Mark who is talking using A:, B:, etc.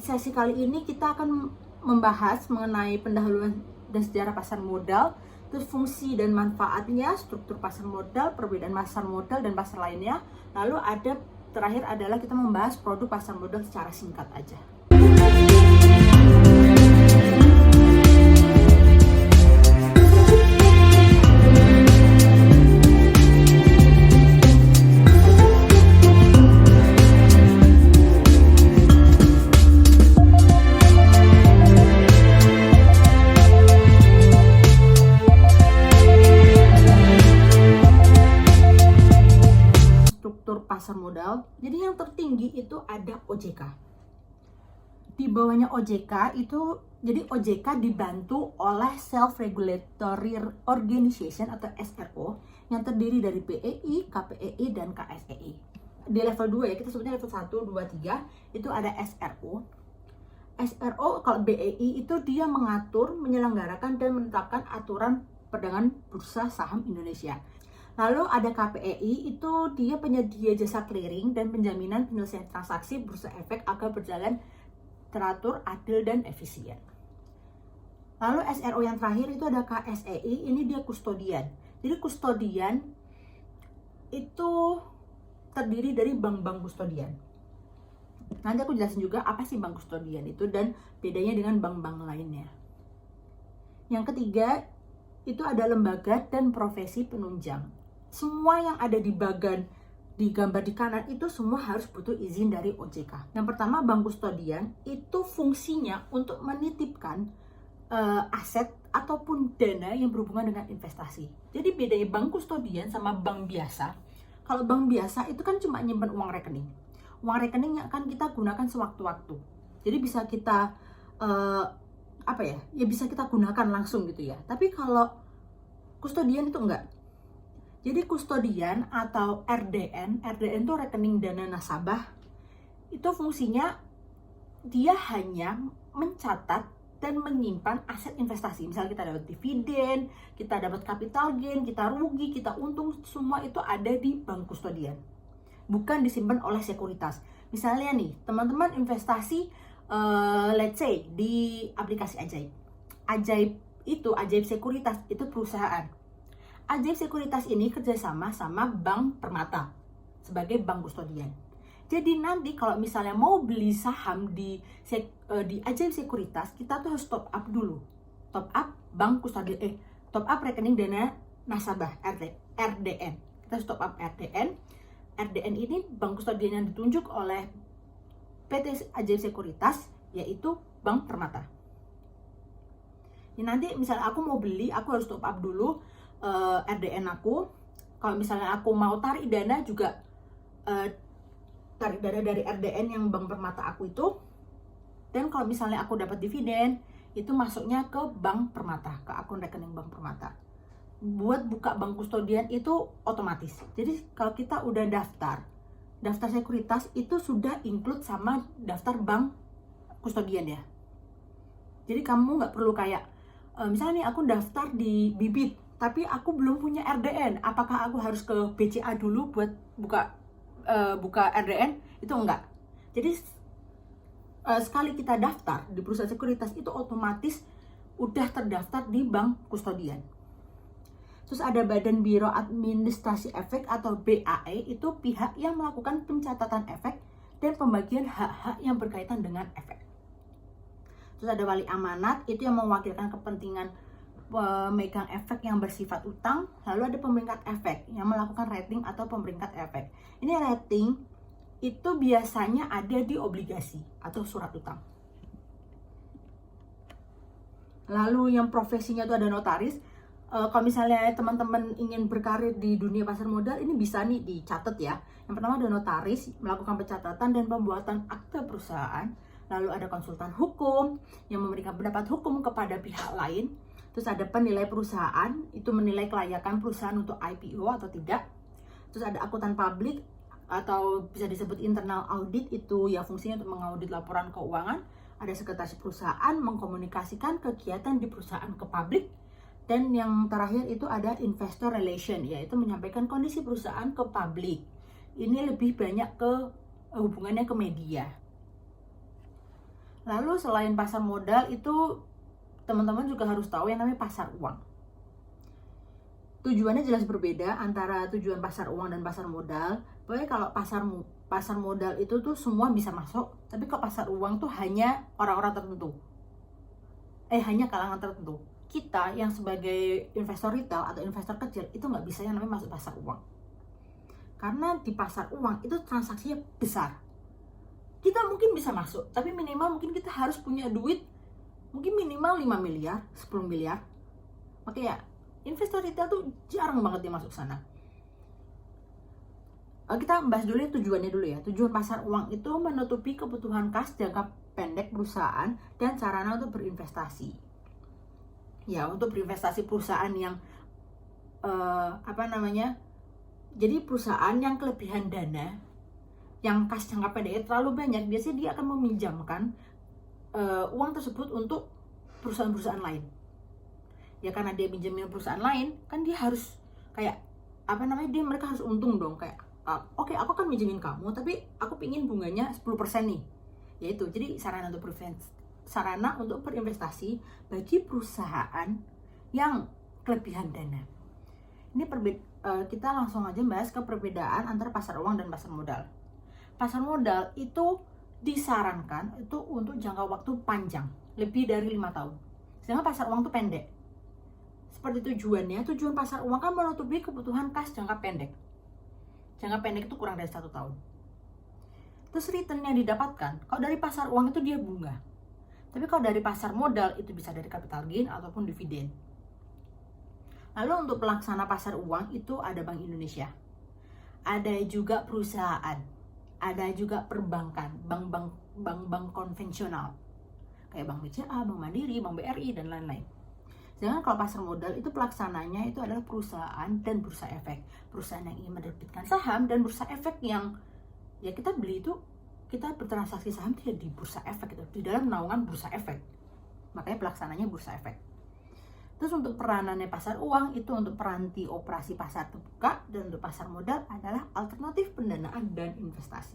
A: sesi kali ini kita akan membahas mengenai pendahuluan dan sejarah pasar modal, terus fungsi dan manfaatnya, struktur pasar modal, perbedaan pasar modal dan pasar lainnya. Lalu terakhir adalah kita membahas produk pasar modal secara singkat aja. Pasar modal. Jadi yang tertinggi itu ada OJK. Di bawahnya OJK itu, jadi OJK dibantu oleh Self Regulatory Organization atau SRO yang terdiri dari BEI, KPEI, dan KSEI. Di level 2 ya, kita sebutnya level 1, 2, 3, itu ada SRO. SRO kalau BEI itu dia mengatur, menyelenggarakan, dan menetapkan aturan perdagangan bursa saham Indonesia. Lalu ada KPEI, itu dia penyedia jasa clearing dan penjaminan penyelesaian transaksi bursa efek agar berjalan teratur, adil, dan efisien. Lalu SRO yang terakhir itu ada KSEI, ini dia kustodian. Jadi kustodian itu terdiri dari bank-bank kustodian. Nanti aku jelasin juga apa sih bank kustodian itu dan bedanya dengan bank-bank lainnya. Yang ketiga itu ada lembaga dan profesi penunjang. Semua yang ada di gambar di kanan itu semua harus butuh izin dari OJK. Yang pertama, bank kustodian itu fungsinya untuk menitipkan aset ataupun dana yang berhubungan dengan investasi. Jadi bedanya bank kustodian sama bank biasa. Kalau bank biasa itu kan cuma nyimpan uang rekening. Uang rekening yang akan kita gunakan sewaktu-waktu. Jadi bisa kita bisa kita gunakan langsung gitu ya. Tapi kalau kustodian itu enggak. Jadi kustodian atau RDN itu rekening dana nasabah, itu fungsinya dia hanya mencatat dan menyimpan aset investasi. Misalnya kita dapat dividen, kita dapat capital gain, kita rugi, kita untung, semua itu ada di bank kustodian. Bukan disimpan oleh sekuritas. Misalnya nih, teman-teman investasi let's say di aplikasi Ajaib. Ajaib Sekuritas itu perusahaan. Ajaib Sekuritas ini kerjasama sama Bank Permata sebagai bank kustodian. Jadi nanti kalau misalnya mau beli saham di Ajaib Sekuritas, kita tuh harus top up dulu. Top up bank kustodian, top up rekening dana nasabah RDN. Kita harus top up RDN. RDN ini bank kustodian yang ditunjuk oleh PT Ajaib Sekuritas, yaitu Bank Permata. Ini nanti misalnya aku mau beli, aku harus top up dulu RDN aku. Kalau misalnya aku mau tarik dana juga tarik dana dari RDN yang Bank Permata aku itu. Dan kalau misalnya aku dapat dividen, itu masuknya ke Bank Permata, ke akun rekening Bank Permata. Buat buka bank kustodian itu otomatis. Jadi kalau kita udah daftar sekuritas itu sudah include sama daftar bank kustodian ya. Jadi kamu nggak perlu kayak misalnya nih aku daftar di Bibit tapi aku belum punya RDN, apakah aku harus ke BCA dulu buat buka RDN? Itu enggak. Jadi sekali kita daftar di perusahaan sekuritas itu otomatis udah terdaftar di bank kustodian. Terus ada Badan Biro Administrasi Efek atau BAE, itu pihak yang melakukan pencatatan efek dan pembagian hak-hak yang berkaitan dengan efek. Terus ada Wali Amanat, itu yang mewakilkan kepentingan pemegang efek yang bersifat utang. Lalu ada pemeringkat efek yang melakukan rating atau pemeringkat efek. Ini rating itu biasanya ada di obligasi atau surat utang. Lalu yang profesinya itu ada notaris. Kalau misalnya teman-teman ingin berkarir di dunia pasar modal, ini bisa nih dicatat ya. Yang pertama ada notaris, melakukan pencatatan dan pembuatan akte perusahaan. Lalu ada konsultan hukum yang memberikan pendapat hukum kepada pihak lain. Terus ada penilai perusahaan, itu menilai kelayakan perusahaan untuk IPO atau tidak. Terus ada akuntan publik atau bisa disebut internal audit, itu ya fungsinya untuk mengaudit laporan keuangan. Ada sekretaris perusahaan, mengkomunikasikan kegiatan di perusahaan ke publik. Dan yang terakhir itu ada investor relation, yaitu menyampaikan kondisi perusahaan ke publik. Ini lebih banyak ke hubungannya ke media. Lalu selain pasar modal itu teman-teman juga harus tahu yang namanya pasar uang. Tujuannya jelas berbeda antara tujuan pasar uang dan pasar modal. Pokoknya kalau pasar modal itu tuh semua bisa masuk, tapi kalau pasar uang tuh hanya orang-orang tertentu. Hanya kalangan tertentu. Kita yang sebagai investor retail atau investor kecil itu nggak bisa yang namanya masuk pasar uang. Karena di pasar uang itu transaksinya besar. Kita mungkin bisa masuk, tapi minimal mungkin kita harus punya duit mungkin minimal 5 miliar, 10 miliar. Makanya investor retail tuh jarang banget dia masuk sana. Kita bahas dulu ya tujuannya dulu ya. Tujuan pasar uang itu menutupi kebutuhan kas jangka pendek perusahaan dan sarana untuk berinvestasi. Ya, untuk berinvestasi perusahaan yang jadi perusahaan yang kelebihan dana, yang kas jangka pendeknya terlalu banyak, biasanya dia akan meminjamkan uang tersebut untuk perusahaan-perusahaan lain. Ya karena dia pinjemin perusahaan lain, kan dia harus kayak mereka harus untung dong, kayak oke, aku akan minjemin kamu, tapi aku pingin bunganya 10% nih. Yaitu, jadi sarana untuk berinvestasi bagi perusahaan yang kelebihan dana. Ini kita langsung aja bahas ke perbedaan antara pasar uang dan pasar modal. Pasar modal itu disarankan itu untuk jangka waktu panjang, lebih dari 5 tahun. Sedangkan pasar uang itu pendek. Seperti tujuan pasar uang kan menutupi kebutuhan kas jangka pendek. Jangka pendek itu kurang dari 1 tahun. Terus return yang didapatkan, kalau dari pasar uang itu dia bunga. Tapi kalau dari pasar modal itu bisa dari capital gain ataupun dividen. Lalu untuk pelaksana pasar uang itu ada Bank Indonesia. Ada juga perusahaan. Ada juga perbankan, bank-bank konvensional. Kayak Bank BCA, Bank Mandiri, Bank BRI, dan lain-lain. Sedangkan kalau pasar modal itu pelaksananya itu adalah perusahaan dan bursa efek. Perusahaan yang ingin menerbitkan saham dan bursa efek yang ya kita beli itu, kita bertransaksi saham tidak di bursa efek, itu di dalam naungan bursa efek. Makanya pelaksananya bursa efek. Terus untuk peranannya pasar uang itu untuk peranti operasi pasar terbuka, dan untuk pasar modal adalah alternatif pendanaan dan investasi.